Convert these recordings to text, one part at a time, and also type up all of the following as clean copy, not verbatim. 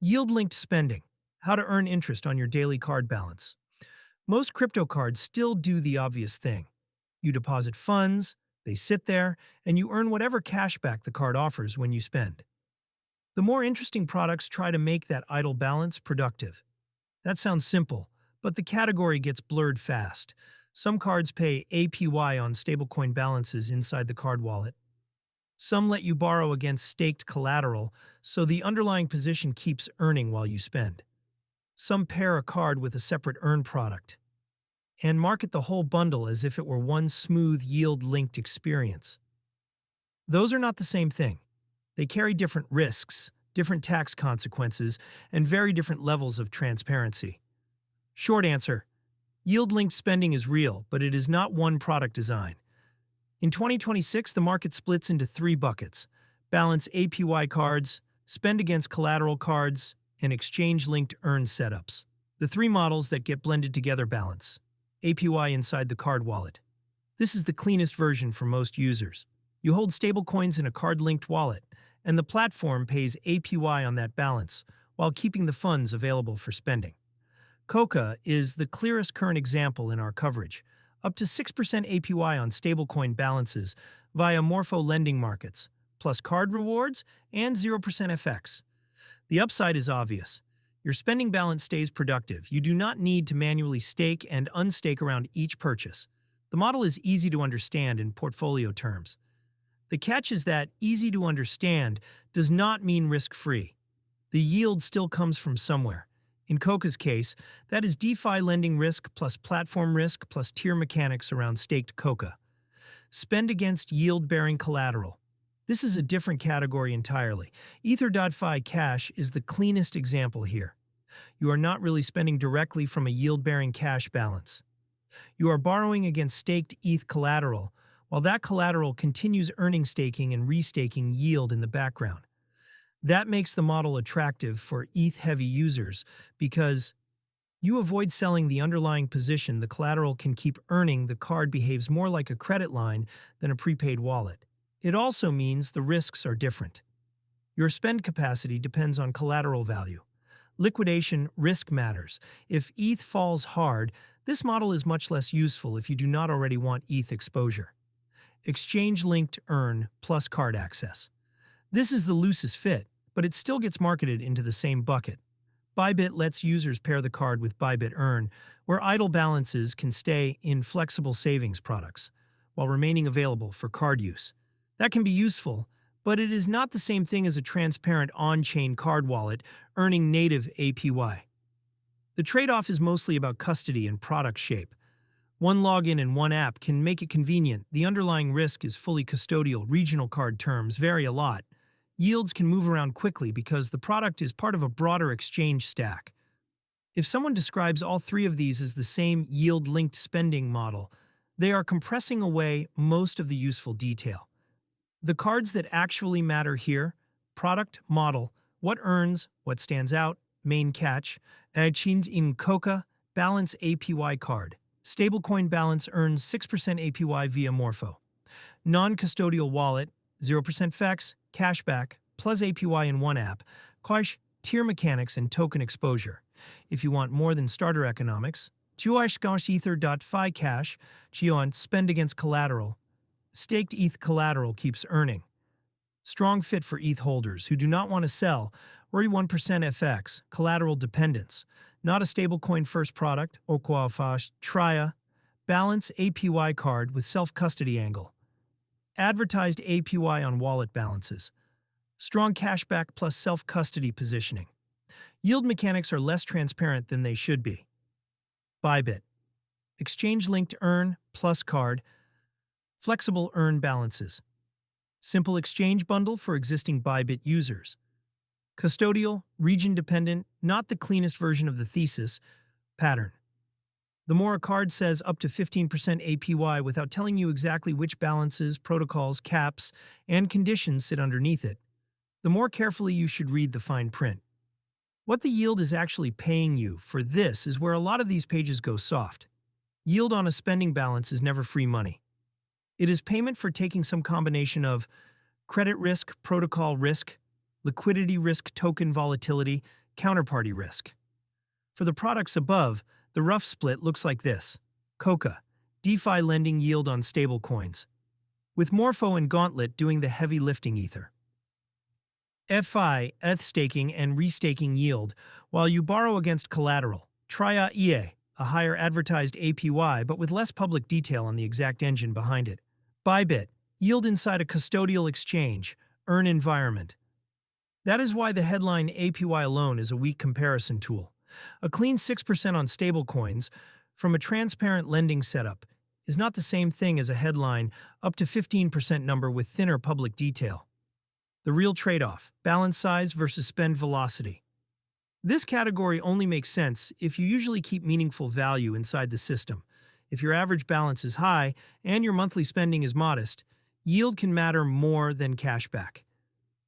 Yield-linked spending, how to earn interest on your daily card balance. Most crypto cards still do the obvious thing. You deposit funds, they sit there, and you earn whatever cashback the card offers when you spend. The more interesting products try to make that idle balance productive. That sounds simple, but the category gets blurred fast. Some cards pay APY on stablecoin balances inside the card wallet. Some let you borrow against staked collateral, so the underlying position keeps earning while you spend. Some pair a card with a separate earn product and market the whole bundle as if it were one smooth yield-linked experience. Those are not the same thing. They carry different risks, different tax consequences, and very different levels of transparency. Short answer: yield-linked spending is real, but it is not one product design. In 2026, the market splits into three buckets: balance APY cards, spend-against-collateral cards, and exchange-linked earn setups. The three models that get blended together balance APY inside the card wallet. This is the cleanest version for most users. You hold stablecoins in a card-linked wallet, and the platform pays APY on that balance while keeping the funds available for spending. Coca is the clearest current example in our coverage, up to 6% APY on stablecoin balances via Morpho lending markets, plus card rewards and 0% FX. The upside is obvious. Your spending balance stays productive. You do not need to manually stake and unstake around each purchase. The model is easy to understand in portfolio terms. The catch is that easy to understand does not mean risk-free. The yield still comes from somewhere. In Coca's case, that is DeFi lending risk plus platform risk plus tier mechanics around staked Coca. Spend against yield-bearing collateral. This is a different category entirely. Ether.fi Cash is the cleanest example here. You are not really spending directly from a yield-bearing cash balance. You are borrowing against staked ETH collateral, while that collateral continues earning staking and restaking yield in the background. That makes the model attractive for ETH-heavy users because you avoid selling the underlying position. The collateral can keep earning. The card behaves more like a credit line than a prepaid wallet. It also means the risks are different. Your spend capacity depends on collateral value. Liquidation risk matters. If ETH falls hard, this model is much less useful if you do not already want ETH exposure. Exchange-linked earn plus card access. This is the loosest fit, but it still gets marketed into the same bucket. Bybit lets users pair the card with Bybit Earn, where idle balances can stay in flexible savings products, while remaining available for card use. That can be useful, but it is not the same thing as a transparent on-chain card wallet earning native APY. The trade-off is mostly about custody and product shape. One login and one app can make it convenient. The underlying risk is fully custodial. Regional card terms vary a lot. Yields can move around quickly because the product is part of a broader exchange stack. If someone describes all three of these as the same yield-linked spending model, they are compressing away most of the useful detail. The cards that actually matter here: product, model, what earns, what stands out, main catch, exchange in Coca, balance APY card. Stablecoin balance earns 6% APY via Morpho. Non-custodial wallet, 0% FX, cashback, plus APY in one app, cash, tier mechanics, and token exposure. If you want more than starter economics, Ether.fi Cash, Gion spend against collateral. Staked ETH collateral keeps earning. Strong fit for ETH holders who do not want to sell, worry 1% FX, collateral dependence, not a stablecoin first product, Okwafash, Tria, balance APY card with self-custody angle. Advertised APY on wallet balances. Strong cashback plus self-custody positioning. Yield mechanics are less transparent than they should be. Bybit. Exchange-linked earn plus card. Flexible earn balances. Simple exchange bundle for existing Bybit users. Custodial, region-dependent, not the cleanest version of the thesis, pattern. The more a card says up to 15% APY without telling you exactly which balances, protocols, caps, and conditions sit underneath it, the more carefully you should read the fine print. What the yield is actually paying you for this is where a lot of these pages go soft. Yield on a spending balance is never free money. It is payment for taking some combination of credit risk, protocol risk, liquidity risk, token volatility, counterparty risk. For the products above, the rough split looks like this. Coca, DeFi lending yield on stablecoins, with Morpho and Gauntlet doing the heavy lifting Ether. FI, ETH staking and restaking yield, while you borrow against collateral. Tria EA, a higher advertised APY but with less public detail on the exact engine behind it. Bybit, yield inside a custodial exchange, earn environment. That is why the headline APY alone is a weak comparison tool. A clean 6% on stablecoins from a transparent lending setup is not the same thing as a headline up to 15% number with thinner public detail. The real trade-off, balance size versus spend velocity. This category only makes sense if you usually keep meaningful value inside the system. If your average balance is high and your monthly spending is modest, yield can matter more than cashback.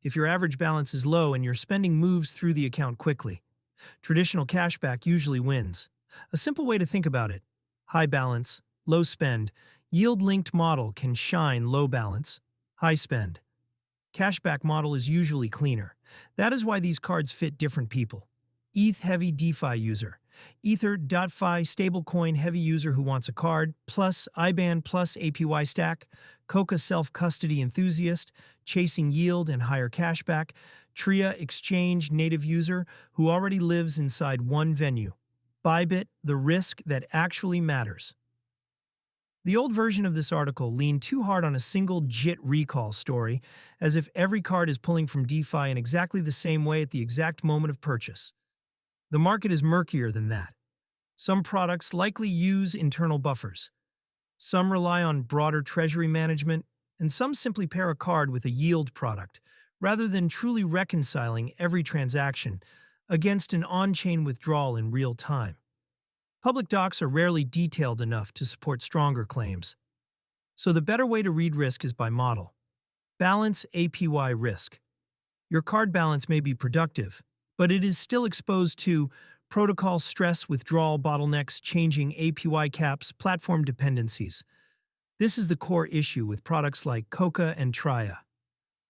If your average balance is low and your spending moves through the account quickly, traditional cashback usually wins. A simple way to think about it: high balance, low spend, yield-linked model can shine low balance, high spend. Cashback model is usually cleaner. That is why these cards fit different people. ETH-heavy DeFi user. Ether.fi stablecoin heavy user who wants a card, plus IBAN plus APY stack. Coca self-custody enthusiast, chasing yield and higher cashback. Tria exchange native user who already lives inside one venue. Bybit, the risk that actually matters. The old version of this article leaned too hard on a single JIT recall story, as if every card is pulling from DeFi in exactly the same way at the exact moment of purchase. The market is murkier than that. Some products likely use internal buffers. Some rely on broader treasury management, and some simply pair a card with a yield product, rather than truly reconciling every transaction against an on-chain withdrawal in real time. Public docs are rarely detailed enough to support stronger claims. So the better way to read risk is by model. Balance APY risk. Your card balance may be productive, but it is still exposed to protocol stress, withdrawal bottlenecks, changing APY caps, platform dependencies. This is the core issue with products like Coca and Tria.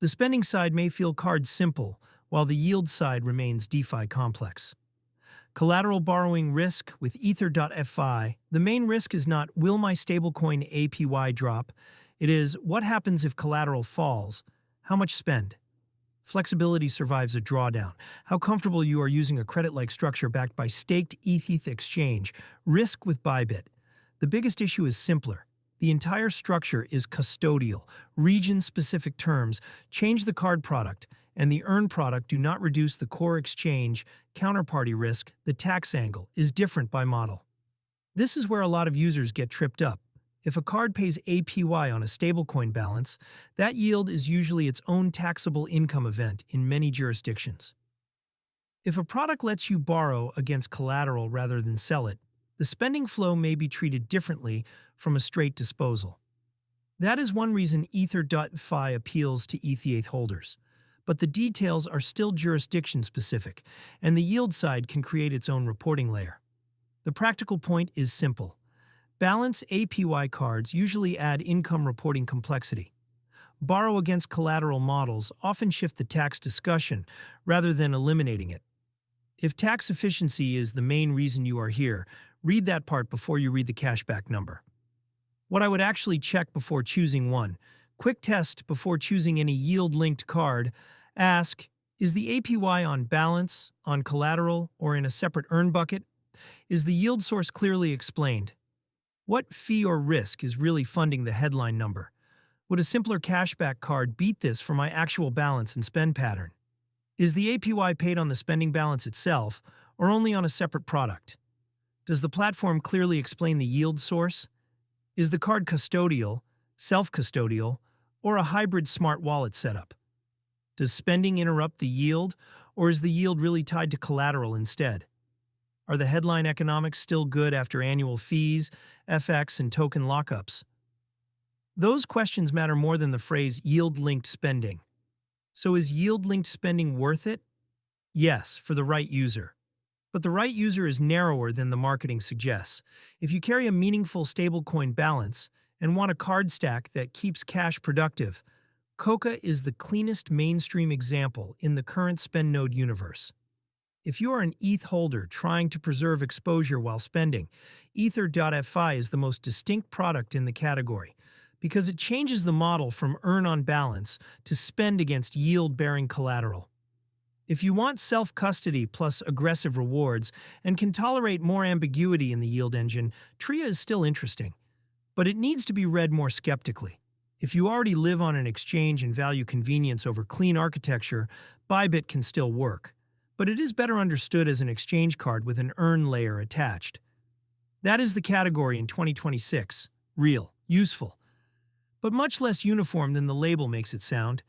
The spending side may feel card simple, while the yield side remains DeFi complex. Collateral borrowing risk with Ether.fi. The main risk is not, will my stablecoin APY drop? It is, what happens if collateral falls? How much spend? Flexibility survives a drawdown. How comfortable you are using a credit-like structure backed by staked ETH exchange. Risk with Bybit. The biggest issue is simpler. The entire structure is custodial, region-specific terms, change the card product, and the earn product do not reduce the core exchange, counterparty risk. The tax angle is different by model. This is where a lot of users get tripped up. If a card pays APY on a stablecoin balance, that yield is usually its own taxable income event in many jurisdictions. If a product lets you borrow against collateral rather than sell it, the spending flow may be treated differently from a straight disposal. That is one reason Ether.fi appeals to ETH holders. But the details are still jurisdiction-specific, and the yield side can create its own reporting layer. The practical point is simple. Balance APY cards usually add income reporting complexity. Borrow against collateral models often shift the tax discussion rather than eliminating it. If tax efficiency is the main reason you are here, read that part before you read the cashback number. What I would actually check before choosing one: quick test before choosing any yield-linked card. Ask, is the APY on balance, on collateral, or in a separate earn bucket? Is the yield source clearly explained? What fee or risk is really funding the headline number? Would a simpler cashback card beat this for my actual balance and spend pattern? Is the APY paid on the spending balance itself, or only on a separate product? Does the platform clearly explain the yield source? Is the card custodial, self-custodial, or a hybrid smart wallet setup? Does spending interrupt the yield, or is the yield really tied to collateral instead? Are the headline economics still good after annual fees, FX, and token lockups? Those questions matter more than the phrase yield-linked spending. So is yield-linked spending worth it? Yes, for the right user. But the right user is narrower than the marketing suggests. If you carry a meaningful stablecoin balance and want a card stack that keeps cash productive, Coca is the cleanest mainstream example in the current spend node universe. If you are an ETH holder trying to preserve exposure while spending, Ether.fi is the most distinct product in the category because it changes the model from earn on balance to spend against yield-bearing collateral. If you want self-custody plus aggressive rewards and can tolerate more ambiguity in the yield engine, Tria is still interesting, but it needs to be read more skeptically. If you already live on an exchange and value convenience over clean architecture, Bybit can still work, but it is better understood as an exchange card with an earn layer attached. That is the category in 2026. Real, useful, but much less uniform than the label makes it sound.